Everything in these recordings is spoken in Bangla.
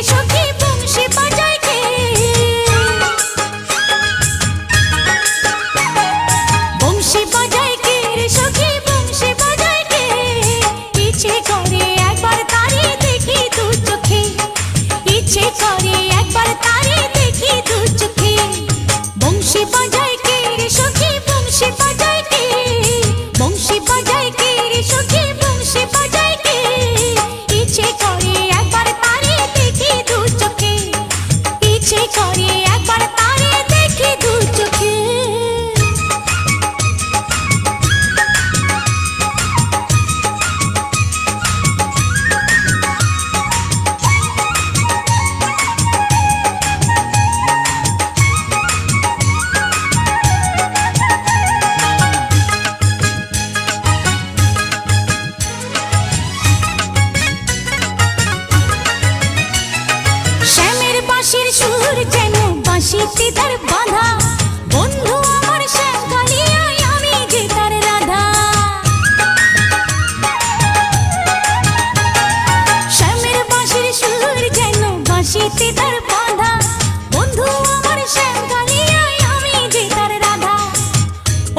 সখী বংশী বাজায় কে? বংশী বাজায় কে রে সখী বংশী বাজায় কে? ইচ্ছে করে একবার তারে দেখি দু চোখে, ইচ্ছে করে একবার তারে দেখি দু চোখে। বংশী বাজায় কে রে সখী বংশী বাজায় কে? বংশী বাজায় কে রে সখী বংশী বাজায় কে? ইচ্ছে করে একবার তারে দেখি দু চোখে, ইচ্ছে করে একবার তারে দেখি দু চোখে। শ্যামের বাঁশির সুর যেন বাঁশিতে তার বাঁধা, বন্ধু আমার শ্যাম কালিয়ায় আমি যে তার রাধা। শ্যামের বাঁশির সুর যেন বাঁশিতে তার বাঁধা, বন্ধু আমার শ্যাম কালিয়ায় আমি যে তার রাধা।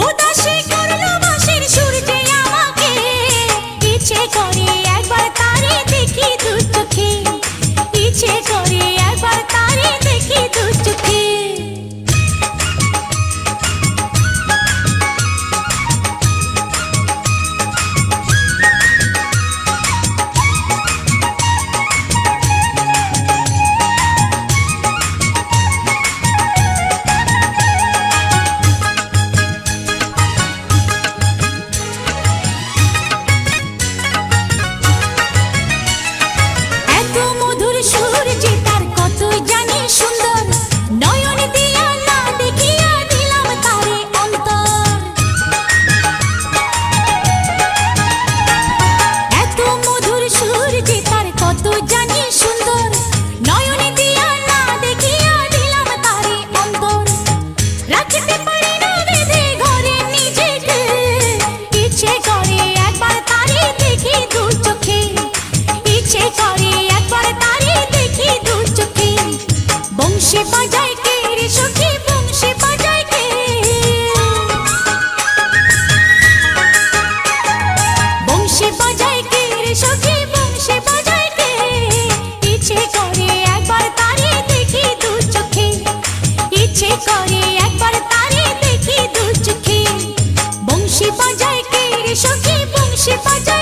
উদাসী করলো বাঁশির সুর যে আমাকে, ইচ্ছে করে একবার তারে দেখি দু চোখে, ইচ্ছে করে একবার তারে দেখি দু চোখে। এত মধুর সুর যে তার কতই জানি সুন্দর, নয়ন দিয়া না দেখিয়া দিলাম তারে অন্তর। এত মধুর সুর যে তার কত জানি সুন্দর, নয়ন দিয়া না দেখিয়া দিলাম তারে অন্তর। রাখতে পারি না বেঁধে ঘরে নিজেকে, ইচ্ছে করে একবার তারে দেখি দু চোখে, ইচ্ছে করে একবার তারে দেখি দু চোখে। বংশী বাজায় কে রে সখী বংশী বাজায় কে? বংশী বাজায় কে রে সখী বংশী বাজায় কে? ইচ্ছে করে একবার তারে দেখি দু চোখে, ইচ্ছে করে একবার তারে দেখি দু চোখে। বংশী বাজায় কে রে সখী বংশী বাজায়